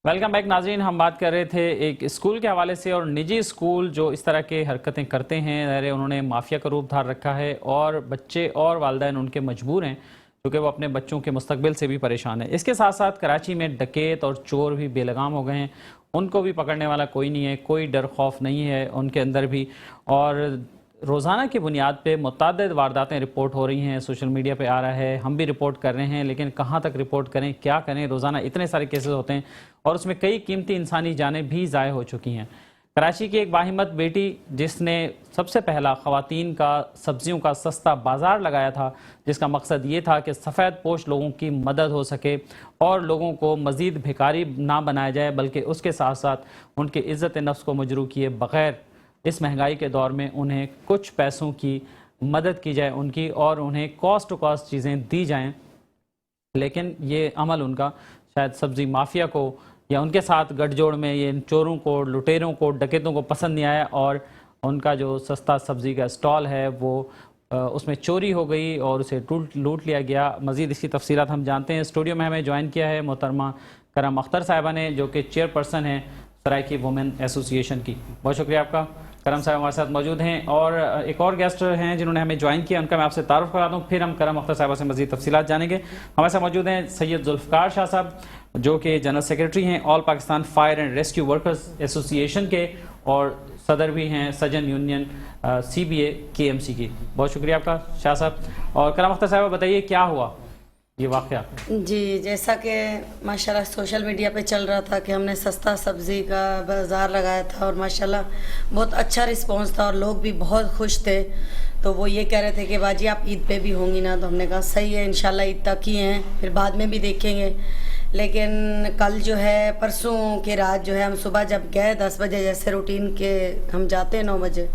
Welcome back नाज़रीन। हम बात कर रहे थे एक स्कूल के हवाले से, और निजी स्कूल जो इस तरह के हरकतें करते हैं, उन्होंने माफिया का रूप धार रखा है और बच्चे और वालिदैन उनके मजबूर हैं क्योंकि वो अपने बच्चों के मुस्तकबिल से भी परेशान है। इसके साथ साथ कराची में डकैत और चोर भी बेलगाम हो गए हैं, उनको भी पकड़ने वाला कोई नहीं है, कोई डर खौफ नहीं है उनके अंदर भी। और रोज़ाना की बुनियाद पे मुतअद्दिद वारदातें रिपोर्ट हो रही हैं, सोशल मीडिया पे आ रहा है, हम भी रिपोर्ट कर रहे हैं, लेकिन कहाँ तक रिपोर्ट करें, क्या करें। रोज़ाना इतने सारे केसेस होते हैं और उसमें कई कीमती इंसानी जानें भी ज़ाय हो चुकी हैं। कराची की एक बाहिम्मत बेटी जिसने सबसे पहला ख़वातीन का सब्जियों का सस्ता बाज़ार लगाया था, जिसका मकसद ये था कि सफ़ेद पोश लोगों की मदद हो सके और लोगों को मज़ीद भिखारी ना बनाया जाए, बल्कि उसके साथ साथ उनकी इज़्ज़त नफ्स को मजरूह किए बग़ैर इस महंगाई के दौर में उन्हें कुछ पैसों की मदद की जाए उनकी, और उन्हें कॉस्ट टू कॉस्ट चीज़ें दी जाएं। लेकिन ये अमल उनका शायद सब्ज़ी माफिया को या उनके साथ गठजोड़ में ये चोरों को, लुटेरों को, डकैतों को पसंद नहीं आया और उनका जो सस्ता सब्ज़ी का स्टॉल है वो उसमें चोरी हो गई और उसे लूट लिया गया। मज़ीद इसकी तफसीलात हम जानते हैं। स्टूडियो में हमें ज्वाइन किया है मोहतरमा करम अख्तर साहिबा ने, जो कि चेयरपर्सन हैं सराइकी वुमेन एसोसिएशन की। बहुत शुक्रिया आपका। करम साहब हमारे साथ मौजूद हैं और एक और गेस्ट हैं जिन्होंने हमें ज्वाइन किया, उनका मैं आपसे तारुफ करा दूं, फिर हम करम अख्तर साहबा से मज़ीद तफसीलात जानेंगे। हमारे साथ मौजूद हैं सैयद जुल्फ़कार शाह साहब, जो कि जनरल सेक्रेटरी हैं all Pakistan fire and rescue workers association के, और सदर भी हैं सजन यूनियन CBA KMC की। बहुत शुक्रिया आपका शाह साहब। और करम अख्तर साहब बताइए क्या हुआ ये वाक़या? जी, जैसा कि माशाल्लाह सोशल मीडिया पे चल रहा था कि हमने सस्ता सब्ज़ी का बाज़ार लगाया था और माशाल्लाह बहुत अच्छा रिस्पांस था और लोग भी बहुत खुश थे। तो वो ये कह रहे थे कि बाजी आप ईद पे भी होंगी ना, तो हमने कहा सही है, इंशाल्लाह ईद तक ही हैं, फिर बाद में भी देखेंगे। लेकिन कल जो है, परसों के रात जो है, हम सुबह जब गए 10 बजे, जैसे रूटीन के हम जाते हैं 9 बजे,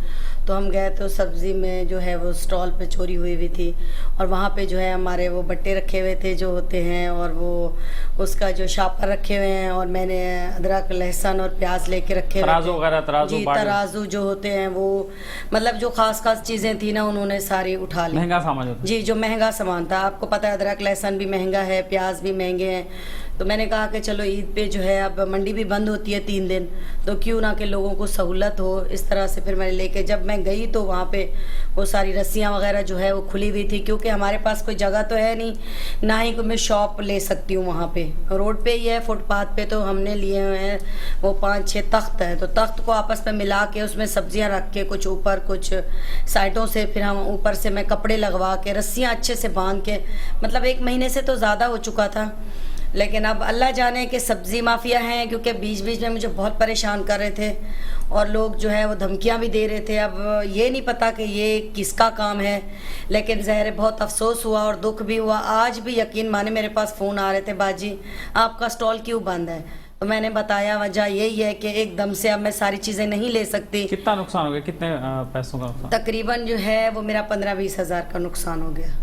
तो हम गए तो सब्ज़ी में जो है वो स्टॉल पे चोरी हुई हुई थी और वहाँ पे जो है हमारे वो बट्टे रखे हुए थे जो होते हैं, और वो उसका जो शापर रखे हुए हैं, और मैंने अदरक लहसुन और प्याज लेके रखे हुए तराजू वगैरह, जी तराजू जो होते हैं वो, मतलब जो खास खास चीज़ें थी ना, उन्होंने सारी उठा ली। महंगा सामान जी, जो महंगा सामान था, आपको पता है अदरक लहसुन भी महंगा है, प्याज भी महंगे हैं। तो मैंने कहा कि चलो ईद पे जो है, अब मंडी भी बंद होती है 3 दिन, तो क्यों ना कि लोगों को सहूलत हो इस तरह से। फिर मैंने लेके जब मैं गई तो वहाँ पे वो सारी रस्सियाँ वगैरह जो है वो खुली हुई थी, क्योंकि हमारे पास कोई जगह तो है नहीं, ना ही कोई मैं शॉप ले सकती हूँ वहाँ पे, रोड पे ही है, फुटपाथ पे। तो हमने लिए हुए हैं वो 5-6 तख्त हैं, तो तख्त को आपस में मिला के उसमें सब्जियाँ रख के, कुछ ऊपर कुछ साइडों से, फिर हम ऊपर से मैं कपड़े लगवा के रस्सियाँ अच्छे से बांध के, मतलब 1 महीने से तो ज़्यादा हो चुका था। लेकिन अब अल्लाह जाने कि सब्ज़ी माफिया हैं, क्योंकि बीच बीच में मुझे बहुत परेशान कर रहे थे और लोग जो है वो धमकियां भी दे रहे थे। अब ये नहीं पता कि ये किसका काम है, लेकिन ज़ाहिर बहुत अफसोस हुआ और दुख भी हुआ। आज भी यकीन माने मेरे पास फ़ोन आ रहे थे, बाजी आपका स्टॉल क्यों बंद है? तो मैंने बताया वजह यही है कि एकदम से अब मैं सारी चीज़ें नहीं ले सकती। कितना नुकसान हो गया, कितने पैसों का नुकसान? तकरीबन जो है वो मेरा 15-20 हज़ार का नुकसान हो गया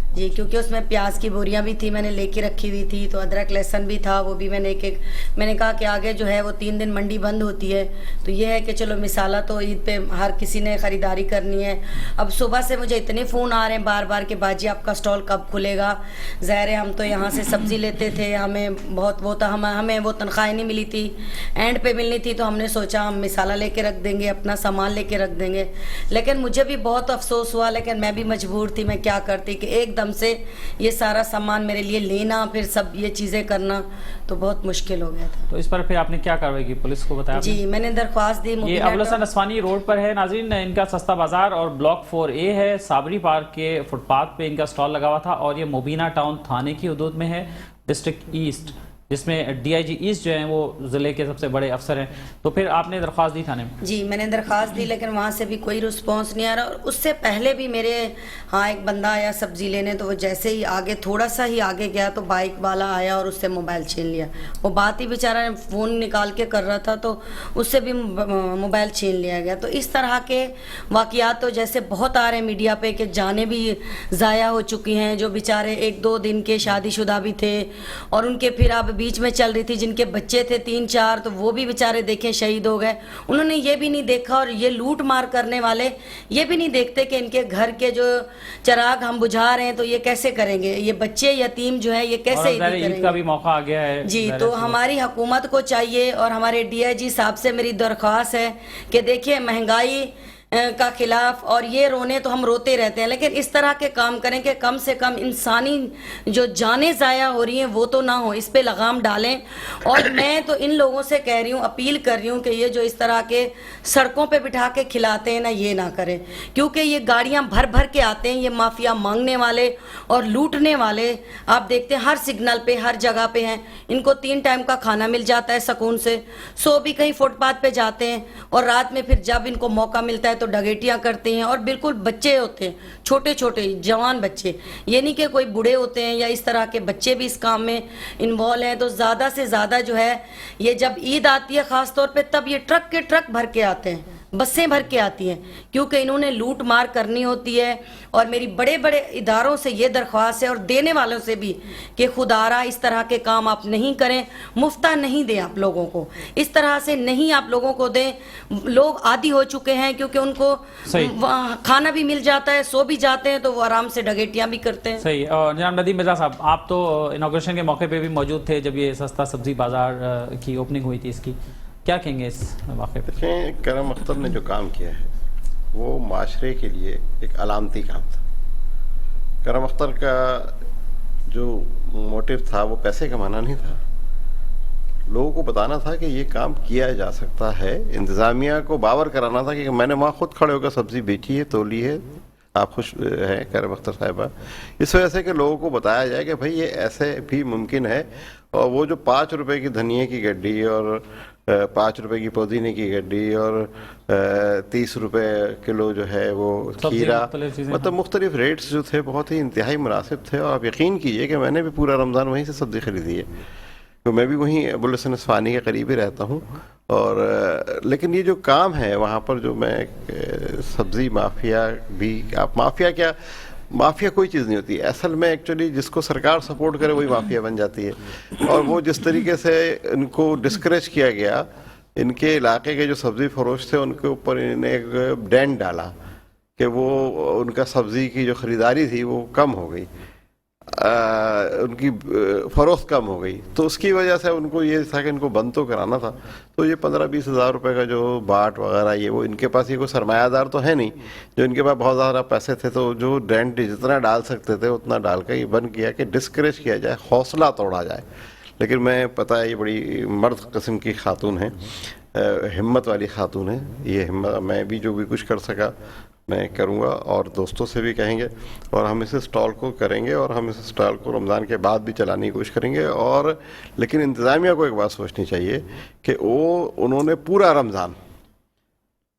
जी, क्योंकि उसमें प्याज की बोरियां भी थी, मैंने लेके रखी हुई थी, तो अदरक लहसुन भी था, वो भी मैंने एक मैंने कहा कि आगे जो है वो 3 दिन मंडी बंद होती है, तो ये है कि चलो मिसाला तो ईद पे हर किसी ने ख़रीदारी करनी है। अब सुबह से मुझे इतने फ़ोन आ रहे हैं बार बार कि बाजी आपका स्टॉल कब खुलेगा। ज़ाहिर है हम तो यहाँ से सब्ज़ी लेते थे, हमें बहुत वो था, हमें वो तनख्वाह नहीं मिली थी, एंड पे मिलनी थी, तो हमने सोचा हम मिसाला लेके रख देंगे, अपना सामान लेके रख देंगे। लेकिन मुझे भी बहुत अफसोस हुआ, लेकिन मैं भी मजबूर थी, मैं क्या करती कि एकदम से ये सारा सामान मेरे लिए लेना, फिर सब ये चीज़ें करना, तो बहुत मुश्किल हो गया था। तो इस पर फिर आपने क्या कार्रवाई की, पुलिस को बताया? जी, मैंने दरख्वास्त दी। ये अबुल हसन असवानी रोड पर है नाज़रीन, इनका सस्ता बाजार और ब्लॉक 4A है, साबरी पार्क के फुटपाथ पे इनका स्टॉल लगा हुआ था, और ये मुबीना टाउन थाने की हदूद में है, डिस्ट्रिक्ट ईस्ट, जिसमें DIG ईस्ट जो हैं वो ज़िले के सबसे बड़े अफसर हैं। तो फिर आपने दरख्वास्त दी थाने में? जी, मैंने दरख्वास्त दी, लेकिन वहाँ से भी कोई रिस्पांस नहीं आ रहा। और उससे पहले भी मेरे हाँ एक बंदा आया सब्ज़ी लेने, तो वो जैसे ही आगे थोड़ा सा ही आगे गया तो बाइक वाला आया और उससे मोबाइल छीन लिया। वो बात ही बेचारा फ़ोन निकाल के कर रहा था, तो उससे भी मोबाइल छीन लिया गया। तो इस तरह के वाक़यात तो जैसे बहुत आ रहे हैं मीडिया पे कि जानें भी ज़ाया हो चुकी हैं, जो बेचारे 1-2 दिन के शादीशुदा भी थे और उनके फिर अब बीच में चल रही थी, जिनके बच्चे थे 3-4, तो वो भी बेचारे देखें शहीद हो गए। उन्होंने ये भी नहीं देखा, और ये लूट मार करने वाले ये भी नहीं देखते कि इनके घर के जो चराग हम बुझा रहे हैं तो ये कैसे करेंगे, ये बच्चे यतीम जो है ये कैसे ईद करेंगे। ईद का भी मौका आ गया है जी, तो हमारी हुकूमत को चाहिए और हमारे DIG साहब से मेरी दरख्वास्त है कि देखिए महंगाई का खिलाफ, और ये रोने तो हम रोते रहते हैं, लेकिन इस तरह के काम करें कि कम से कम इंसानी जो जानें ज़ाया हो रही हैं वो तो ना हो, इस पे लगाम डालें। और मैं तो इन लोगों से कह रही हूँ, अपील कर रही हूँ कि ये जो इस तरह के सड़कों पे बिठा के खिलाते हैं ना, ये ना करें, क्योंकि ये गाड़ियाँ भर भर के आते हैं, ये माफिया मांगने वाले और लूटने वाले। आप देखते हैं हर सिग्नल पे, हर जगह पे हैं, इनको 3 टाइम का खाना मिल जाता है सुकून से, सो भी कहीं फुटपाथ पे जाते हैं, और रात में फिर जब इनको मौका मिलता है तो डकैतियां करते हैं। और बिल्कुल बच्चे होते हैं, छोटे छोटे जवान बच्चे, ये नहीं कि कोई बूढ़े होते हैं या इस तरह के, बच्चे भी इस काम में इन्वॉल्व हैं। तो ज़्यादा से ज़्यादा जो है ये जब ईद आती है ख़ास तौर पे, तब ये ट्रक के ट्रक भर के आते हैं, बसें भर के आती हैं, क्योंकि इन्होंने लूट मार करनी होती है। और मेरी बड़े बड़े इदारों से ये दरख्वास्त है, और देने वालों से भी, कि खुदारा इस तरह के काम आप नहीं करें, मुफ्ता नहीं दें आप लोगों को, इस तरह से नहीं आप लोगों को दें। लोग आदी हो चुके हैं, क्योंकि उनको खाना भी मिल जाता है, सो भी जाते हैं, तो वो आराम से डकैतियां भी करते हैं। सही। और जनाब नदीम मिर्जा साहब, आप तो इनॉग्रेशन के मौके पे भी मौजूद थे जब ये सस्ता सब्जी बाजार की ओपनिंग हुई थी, इसकी क्या कहेंगे इस वाक़े पे? देखें, करम अख्तर ने जो काम किया है वो माशरे के लिए एक अलामती काम था। करम अख्तर का जो मोटिव था वो पैसे कमाना नहीं था, लोगों को बताना था कि ये काम किया जा सकता है, इंतज़ामिया को बावर कराना था कि मैंने वहाँ खुद खड़े होकर सब्ज़ी बेची है, तोली है, आप खुश हैं करम अख्तर साहिबा। इस वजह से कि लोगों को बताया जाए कि भाई ये ऐसे भी मुमकिन है। और वो जो 5 रुपए की धनिए की गड्डी और 5 रुपए की पुदीने की गड्डी और 30 रुपए किलो जो है वो खीरा, मतलब मुख्तलिफ रेट्स जो थे बहुत ही इंतहाई मुनासिब थे। और आप यकीन कीजिए कि मैंने भी पूरा रमज़ान वहीं से सब्ज़ी ख़रीदी है, तो मैं भी वहीं अबुल हसन अस्फ़हानी के करीब ही रहता हूँ। और लेकिन ये जो काम है वहाँ पर, जो मैं सब्ज़ी माफिया भी, आप माफिया क्या, माफिया कोई चीज़ नहीं होती असल में, एक्चुअली जिसको सरकार सपोर्ट करे वही माफिया बन जाती है। और वो जिस तरीके से इनको डिस्करेज किया गया, इनके इलाके के जो सब्ज़ी फरोश थे उनके ऊपर इन्हें एक डैन डाला कि वो उनका सब्ज़ी की जो ख़रीदारी थी वो कम हो गई, उनकी फ़रोख्त कम हो गई। तो उसकी वजह से उनको ये था कि इनको बंद तो कराना था। तो ये 15-20 हज़ार रुपये का जो बाट वगैरह, ये वो इनके पास ये कोई सरमायादार तो है नहीं, जो इनके पास बहुत ज़्यादा पैसे थे, तो जो डेंट जितना डाल सकते थे उतना डाल कर ये बंद किया कि डिस्करेज किया जाए, हौसला तोड़ा जाए। लेकिन मैं, पता है ये बड़ी मर्द किस्म की खातून है, हिम्मत वाली खातून है, ये हिम्मत, मैं भी जो भी कुछ कर सका मैं करूँगा, और दोस्तों से भी कहेंगे, और हम इस स्टॉल को करेंगे, और हम इस स्टॉल को रमज़ान के बाद भी चलाने की कोशिश करेंगे। और लेकिन इंतज़ामिया को एक बात सोचनी चाहिए कि उन्होंने पूरा रमज़ान,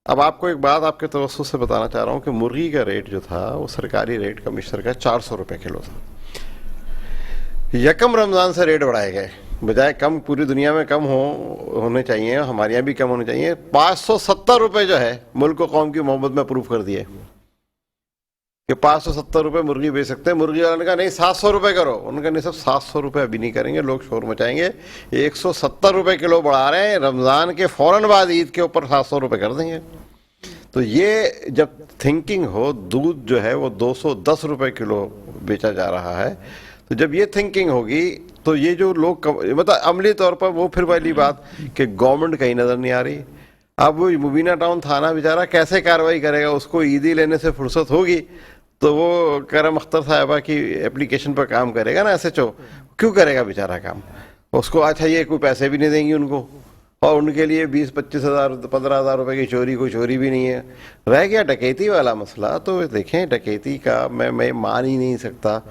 अब आपको एक बात आपके तवज्जो से बताना चाह रहा हूँ कि मुर्गी का रेट जो था वो सरकारी रेट कमिश्नर का 400 रुपये किलो था। यकम रमज़ान से रेट बढ़ाए गए, बजाय कम, पूरी दुनिया में कम होने चाहिए, हमारे यहाँ भी कम होने चाहिए। 570 रुपये जो है मुल्क को कौम की मोहब्बत में अप्रूव कर दिए कि 570 रुपये मुर्गी बेच सकते हैं। मुर्गी वाले ने कहा नहीं 700 रुपये करो, उन्होंने कहा नहीं सब 700 रुपये अभी नहीं करेंगे, लोग शोर मचाएंगे। 170 रुपये किलो बढ़ा रहे हैं, रमज़ान के फ़ौरन बाद ईद के ऊपर 700 रुपये कर देंगे। तो ये जब थिंकिंग हो, दूध जो है वो 210 रुपये किलो बेचा जा रहा है, तो जब ये थिंकिंग होगी तो ये जो लोग, मतलब अमली तौर पर वो फिर वाली बात कि गवर्नमेंट कहीं नज़र नहीं आ रही। अब वो मुबीना टाउन थाना बेचारा कैसे कार्रवाई करेगा, उसको ईदी लेने से फुर्सत होगी तो वो करम अख्तर साहिबा की एप्लीकेशन पर काम करेगा ना, SHO क्यों करेगा बेचारा काम उसको? अच्छा ये कोई पैसे भी नहीं देंगी उनको, और उनके लिए 20-25 हज़ार 15 हज़ार रुपये की चोरी कोई चोरी भी नहीं है। रह गया डकैती वाला मसला, तो देखें डकैती का मैं मान ही नहीं सकता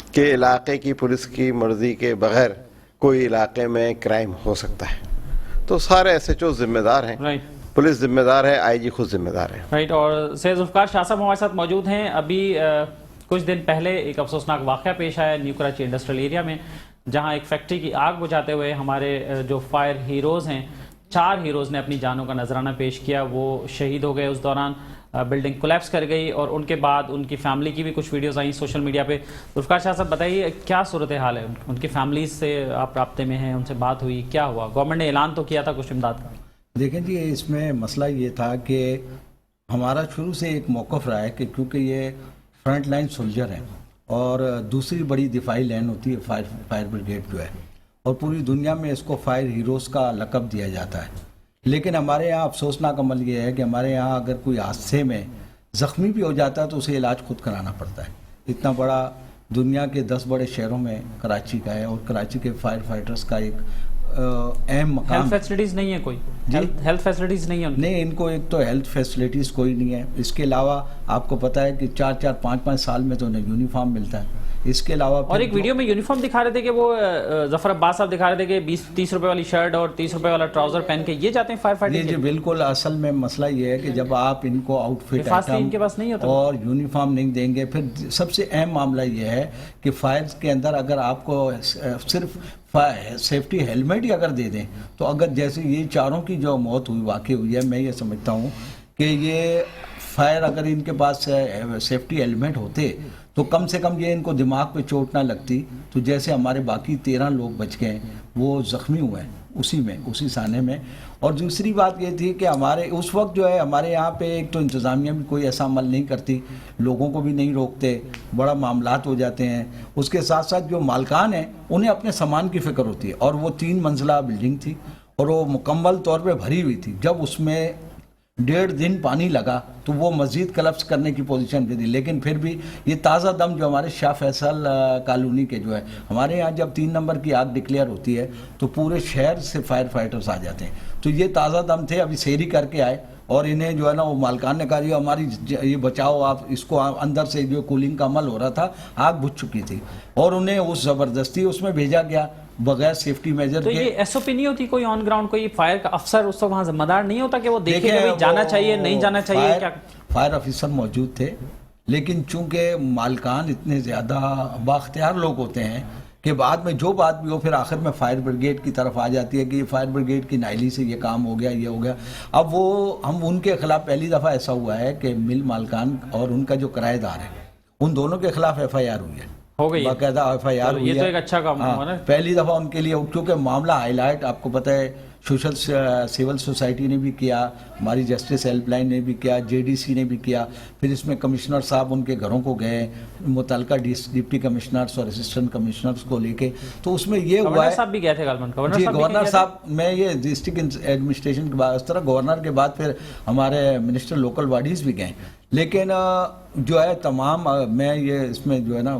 कि इलाके की पुलिस की मर्जी के बगैर कोई इलाके में क्राइम हो सकता है। तो सारे SHO जिम्मेदार हैं, पुलिस जिम्मेदार है, IG खुद जिम्मेदार है। राइट। और सैयद जुल्फ़िकार शाह साहब हमारे साथ मौजूद हैं। अभी कुछ दिन पहले एक अफसोसनाक वाक़या पेश आया न्यू कराची इंडस्ट्रियल एरिया में, जहां एक फैक्ट्री की आग बुझाते हुए हमारे जो फायर हीरोज़ हैं, 4 हीरोज़ ने अपनी जानों का नजराना पेश किया, वो शहीद हो गए। उस दौरान بلڈنگ کولیپس کر گئی اور ان کے بعد ان کی فیملی کی بھی کچھ ویڈیوز آئیں سوشل میڈیا پہ. ذوالفقار شاہ صاحب بتائیے کیا صورتحال ہے, ان کی فیملیز سے آپ رابطے میں ہیں, ان سے بات ہوئی, کیا ہوا؟ گورنمنٹ نے اعلان تو کیا تھا کچھ امداد کا. دیکھیں جی, اس میں مسئلہ یہ تھا کہ ہمارا شروع سے ایک موقف رہا ہے کہ کیونکہ یہ فرنٹ لائن سولجر ہیں اور دوسری بڑی دفاعی لائن ہوتی ہے فائر بریگیڈ جو ہے, اور پوری دنیا میں اس کو فائر ہیروز کا لقب دیا جاتا ہے. لیکن ہمارے یہاں افسوسناک عمل یہ ہے کہ ہمارے یہاں اگر کوئی حادثے میں زخمی بھی ہو جاتا ہے تو اسے علاج خود کرانا پڑتا ہے. اتنا بڑا دنیا کے 10 بڑے شہروں میں کراچی کا ہے, اور کراچی کے فائر فائٹرز کا ایک اہم مقام. ہیلتھ فیسلٹیز نہیں ہے کوئی؟ ہیلتھ فیسلٹیز نہیں ہے نہیں, ان کو ایک تو ہیلتھ فیسلٹیز کوئی نہیں ہے. اس کے علاوہ آپ کو پتہ ہے کہ 4-4 5-5 سال میں تو انہیں یونیفارم ملتا ہے. اس کے علاوہ اور ایک ویڈیو میں یونیفارم دکھا رہے تھے کہ وہ ظفر عباس صاحب دکھا رہے تھے کہ 20-30 روپے والی شرٹ اور 30 روپے والا ٹراؤزر پہن کے یہ جاتے ہیں فائر فائٹنگ. جی بالکل. اصل میں مسئلہ یہ ہے کہ جب آپ ان کو آؤٹ فٹ ان کے پاس نہیں ہوتا اور یونیفارم نہیں دیں گے, پھر سب سے اہم معاملہ یہ ہے کہ فائر کے اندر اگر آپ کو صرف سیفٹی ہیلمٹ ہی اگر دے دیں تو اگر جیسے یہ چاروں کی جو موت ہوئی واقع ہوئی ہے, میں یہ سمجھتا ہوں کہ یہ فائر اگر ان کے پاس سیفٹی ہیلمٹ ہوتے تو کم سے کم یہ ان کو دماغ پہ چوٹ نہ لگتی. تو جیسے ہمارے باقی 13 لوگ بچ گئے وہ زخمی ہوئے ہیں اسی سانے میں. اور دوسری بات یہ تھی کہ ہمارے اس وقت جو ہے ہمارے یہاں پہ ایک تو انتظامیہ بھی کوئی ایسا عمل نہیں کرتی, لوگوں کو بھی نہیں روکتے, بڑا معاملات ہو جاتے ہیں. اس کے ساتھ ساتھ جو مالکان ہیں انہیں اپنے سامان کی فکر ہوتی ہے, اور وہ 3 منزلہ بلڈنگ تھی اور وہ مکمل طور پہ بھری ہوئی تھی. جب اس میں 1.5 دن پانی لگا تو وہ مزید کلپس کرنے کی پوزیشن پہ تھی. لیکن پھر بھی یہ تازہ دم جو ہمارے شاہ فیصل کالونی کے جو ہے, ہمارے یہاں جب 3 نمبر کی آگ ڈکلیئر ہوتی ہے تو پورے شہر سے فائر فائٹرز آ جاتے ہیں. تو یہ تازہ دم تھے, ابھی سیری کر کے آئے, اور انہیں جو ہے نا وہ مالکان نے کہا ہماری یہ بچاؤ آپ اس کو. اندر سے جو کولنگ کا عمل ہو رہا تھا آگ بجھ چکی تھی, اور انہیں اس زبردستی اس میں بھیجا گیا بغیر سیفٹی میجر کے. تو یہ ایس او پی نہیں ہوتی کوئی آن گراؤنڈ, کوئی فائر کا افسر اس وقت وہاں ذمہ دار نہیں ہوتا کہ وہ دیکھے کہ جانا چاہیے نہیں جانا چاہیے؟ کیا فائر افسر موجود تھے, لیکن چونکہ مالکان اتنے زیادہ بااختیار لوگ ہوتے ہیں کہ بعد میں جو بات بھی ہو پھر آخر میں فائر بریگیڈ کی طرف آ جاتی ہے کہ یہ فائر بریگیڈ کی نااہلی سے یہ کام ہو گیا, یہ ہو گیا. اب وہ ہم ان کے خلاف پہلی دفعہ ایسا ہوا ہے کہ مل مالکان اور ان کا جو کرایہ دار ہے ان دونوں کے خلاف ایف آئی آر ہوئی ہے, ہو گئی باقاعدہ ایف آئی آر ہوئی ہے. یہ تو ایک اچھا کام ہوا نا, پہلی دفعہ ان کے لیے, کیونکہ معاملہ ہائی لائٹ آپ کو پتہ ہے سوشل سول سوسائٹی نے بھی کیا, ہماری جسٹس ہیلپ لائن نے بھی کیا, جے ڈی سی نے بھی کیا, پھر اس میں کمشنر صاحب ان کے گھروں کو گئے, متعلقہ ڈپٹی کمشنرز اور اسسٹنٹ کمشنرز کو لے کے. تو اس میں یہ ہوا ہے گورنر صاحب بھی گئے تھے جی, گورنر صاحب میں یہ ڈسٹرکٹ ایڈمنسٹریشن کے بعد اس طرح گورنر کے بعد پھر ہمارے منسٹر لوکل باڈیز بھی گئے. لیکن جو ہے تمام میں یہ اس میں جو ہے نا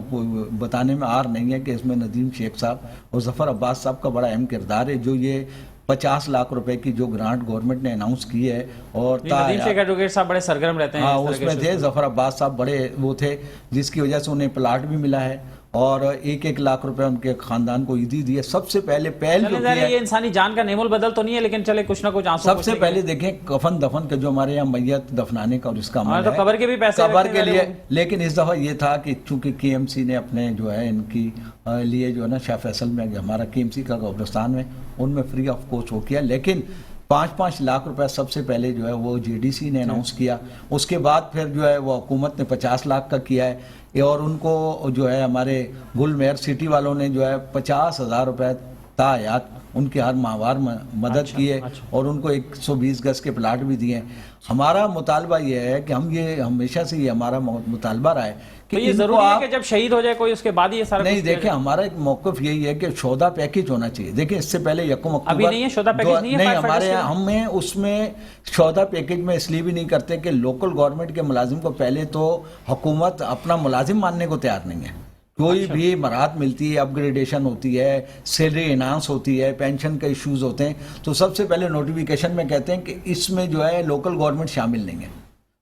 بتانے میں آر نہیں ہے کہ اس میں ندیم شیخ صاحب اور ظفر عباس صاحب کا بڑا اہم کردار ہے, جو یہ 50 لاکھ روپے کی جو گرانٹ گورنمنٹ نے اناؤنس کی ہے. اور ندیم شیخ ایڈوکیٹ صاحب بڑے سرگرم رہتے ہیں اس میں تھے. ظفر عباس صاحب بڑے وہ تھے جس کی وجہ سے انہیں پلاٹ بھی ملا ہے, اور 1-1 لاکھ روپے ان کے خاندان کو عیدی دی ہے. سب سے پہلے پہل جو ہے یہ انسانی جان کا نعم البدل تو نہیں ہے, لیکن چلے کچھ نہ کچھ آنسو. سب سے پہلے دیکھیں کفن دفن کا جو ہمارے یہاں میت دفنانے کا اور اس کا عمل ہے, قبر کے بھی پیسے قبر کے لیے. لیکن اس دفعہ یہ تھا کہ چونکہ کے ایم سی نے اپنے جو ہے ان کی لیے جو ہے نا شاہ فیصل میں ہمارا کے ایم سی کا قبرستان میں ان میں فری آف کاسٹ ہو کیا, لیکن 5-5 لاکھ روپے سب سے پہلے جو ہے وہ جے ڈی سی نے اناؤنس کیا. اس کے بعد پھر جو ہے وہ حکومت نے 50 لاکھ کا کیا ہے, اور ان کو جو ہے ہمارے گل مہر سٹی والوں نے جو ہے 50,000 روپے تا حیات ان کے ہر ماہوار مدد کی ہے, اور ان کو 120 گز کے پلاٹ بھی دیے ہیں. ہمارا مطالبہ یہ ہے کہ ہم یہ ہمیشہ سے یہ ہمارا مطالبہ رہا ہے کہ یہ ضروری ہے کہ جب شہید ہو جائے کوئی اس کے بعد یہ سارا نہیں. دیکھیں ہمارا ایک موقف یہی ہے کہ شہدا پیکج ہونا چاہیے. دیکھیں اس سے پہلے 1 اکتوبر ابھی نہیں ہے شہدا پیکج, نہیں ہے ہمارے یہاں. ہمیں اس میں شہدا پیکج میں اس لیے بھی نہیں کرتے کہ لوکل گورنمنٹ کے ملازم کو پہلے تو حکومت اپنا ملازم ماننے کو تیار نہیں ہے. کوئی بھی مراحت ملتی ہے, اپ گریڈیشن ہوتی ہے, سیلری انہانس ہوتی ہے, پینشن کے ایشوز ہوتے ہیں, تو سب سے پہلے نوٹیفیکیشن میں کہتے ہیں کہ اس میں جو ہے لوکل گورنمنٹ شامل نہیں ہے.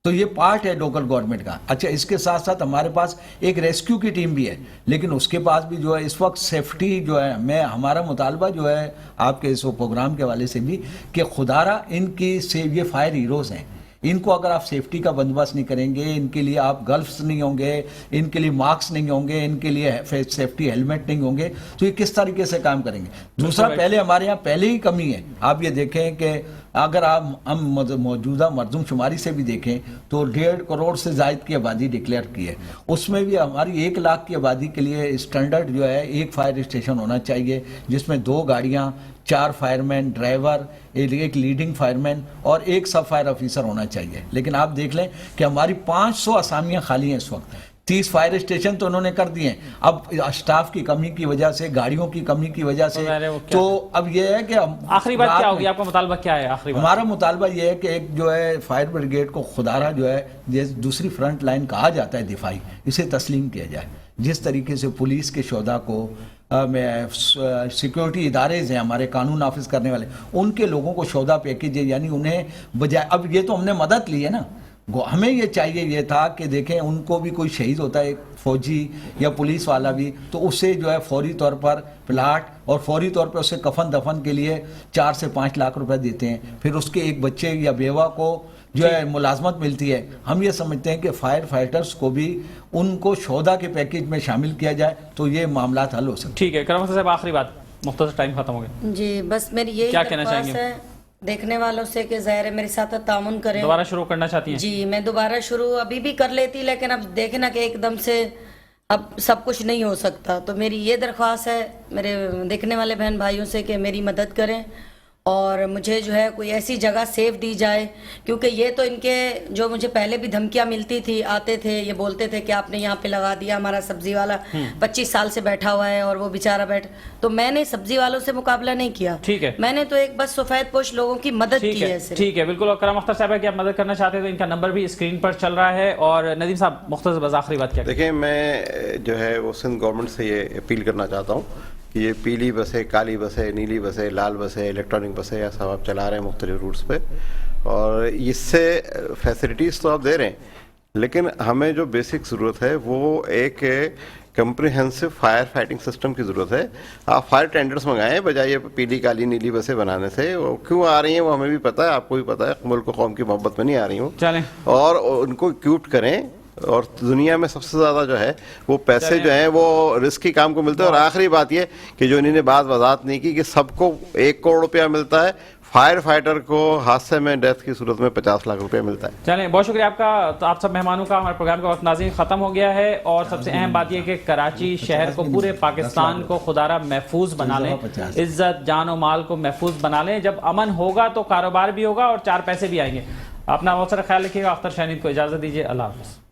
تو یہ پارٹ ہے لوکل گورنمنٹ کا. اچھا, اس کے ساتھ ساتھ ہمارے پاس ایک ریسکیو کی ٹیم بھی ہے, لیکن اس کے پاس بھی جو ہے اس وقت سیفٹی جو ہے, میں ہمارا مطالبہ جو ہے آپ کے اس پروگرام کے حوالے سے بھی کہ خدارہ ان کی یہ فائر ہیروز ہیں, ان کو اگر آپ سیفٹی کا بندوبست نہیں کریں گے, ان کے لیے آپ گلفز نہیں ہوں گے, ان کے لیے ماسک نہیں ہوں گے, ان کے لیے سیفٹی ہیلمٹ نہیں ہوں گے, تو یہ کس طریقے سے کام کریں گے. دوسرا, پہلے ہمارے یہاں پہلے ہی کمی ہے. آپ یہ دیکھیں کہ اگر آپ ہم موجودہ مردم شماری سے بھی دیکھیں تو 1.5 کروڑ سے زائد کی آبادی ڈکلیئر کی ہے. اس میں بھی ہماری 1 لاکھ کی آبادی کے لیے اسٹینڈرڈ جو ہے ایک فائر اسٹیشن ہونا چاہیے جس میں 2 گاڑیاں، 4 فائر مین، ڈرائیور، ایک لیڈنگ فائر مین اور 1 سب فائر آفیسر ہونا چاہیے. لیکن آپ دیکھ لیں کہ ہماری 500 اسامیاں خالی ہیں اس وقت. 30 فائر اسٹیشن تو انہوں نے کر دیے ہیں. اب اسٹاف کی کمی کی وجہ سے، گاڑیوں کی کمی کی وجہ سے، تو اب یہ ہے کہ آخری بات کیا ہوگی؟ آپ کا مطالبہ کیا ہے آخری بات؟ ہمارا مطالبہ یہ ہے کہ ایک جو ہے فائر بریگیڈ کو خدارہ جو ہے دوسری فرنٹ لائن کہا جاتا ہے دفاعی، اسے تسلیم کیا جائے. جس طریقے سے پولیس کے شہداء کو سیکیورٹی ادارے ہیں ہمارے قانون نافذ کرنے والے، ان کے لوگوں کو شہداء پیکیج، یعنی انہیں بجائے، اب یہ تو ہم نے مدد لی ہے نا، ہمیں یہ چاہیے یہ تھا کہ دیکھیں ان کو بھی کوئی شہید ہوتا ہے فوجی یا پولیس والا بھی، تو اسے جو ہے فوری طور پر پلاٹ اور فوری طور پہ اسے کفن دفن کے لیے 4 سے 5 لاکھ روپے دیتے ہیں. پھر اس کے ایک بچے یا بیوہ کو جو ہے ملازمت ملتی ہے. ہم یہ سمجھتے ہیں کہ فائر فائٹرز کو بھی ان کو شہداء کے پیکیج میں شامل کیا جائے تو یہ معاملات حل ہو سکتے ہیں. ٹھیک ہے کرم صاحب، آخری بات، مختصر ٹائم ختم ہو گیا. جی بس میری یہی کیا کہنا چاہیں درخواست گے؟ ہے دیکھنے والوں سے کہ ظاہر ہے میرے ساتھ تعاون کریں. دوبارہ شروع کرنا چاہتی ہیں؟ جی میں دوبارہ شروع ابھی بھی کر لیتی، لیکن اب دیکھیں نا کہ ایک دم سے اب سب کچھ نہیں ہو سکتا. تو میری یہ درخواست ہے میرے دیکھنے والے بہن بھائیوں سے کہ میری مدد کریں اور مجھے جو ہے کوئی ایسی جگہ سیف دی جائے، کیونکہ یہ تو ان کے جو مجھے پہلے بھی دھمکیاں ملتی تھی، آتے تھے یہ بولتے تھے کہ آپ نے یہاں پہ لگا دیا، ہمارا سبزی والا 25 سال سے بیٹھا ہوا ہے اور وہ بیچارہ بیٹھا. تو میں نے سبزی والوں سے مقابلہ نہیں کیا، ٹھیک ہے، میں نے تو ایک بس سفید پوش لوگوں کی مدد کی ہے صرف. ٹھیک ہے بالکل. اور کرم اختر صاحب ہے کہ آپ مدد کرنا چاہتے ہیں تو ان کا نمبر بھی اسکرین پر چل رہا ہے. اور ندیم صاحب مختصر بس آخری بات کیا؟ دیکھیں میں جو ہے وہ سندھ گورنمنٹ سے یہ اپیل کرنا چاہتا ہوں کہ یہ پیلی بسیں، کالی بسیں، نیلی بسیں، لال بسیں، الیکٹرانک بسیں، یا سب آپ چلا رہے ہیں مختلف روٹس پہ، اور اس سے فیسلٹیز تو آپ دے رہے ہیں، لیکن ہمیں جو بیسک ضرورت ہے وہ ایک کمپریہنسو فائر فائٹنگ سسٹم کی ضرورت ہے. آپ فائر ٹینڈرز منگائیں بجائے پیلی کالی نیلی بسیں بنانے سے. وہ کیوں آ رہی ہیں وہ ہمیں بھی پتہ ہے، آپ کو بھی پتہ ہے، ملک و قوم کی محبت میں نہیں آ رہی ہوں. چلیں، اور ان کو اکوپڈ کریں. اور دنیا میں سب سے زیادہ جو ہے وہ پیسے جو ہیں وہ رسکی کام کو ملتے ہیں. اور آخری بات یہ کہ جو انہوں نے بات وضاحت نہیں کی کہ سب کو 1 کروڑ روپیہ ملتا ہے، فائر فائٹر کو حادثے میں ڈیتھ کی صورت میں 50 لاکھ روپے ملتا ہے. چلیں بہت شکریہ آپ کا. تو آپ سب مہمانوں کا ہمارے پروگرام کا وقت ناظرین ختم ہو گیا ہے. اور سب سے اہم بات یہ کہ کراچی شہر کو، پورے پاکستان کو خدارہ محفوظ بنا لیں، عزت جان و مال کو محفوظ بنا لیں. جب امن ہوگا تو کاروبار بھی ہوگا اور 4 پیسے بھی آئیں گے. اپنا بہت سارا خیال رکھیے گا. اختر شاہین کو اجازت دیجیے. اللہ حافظ.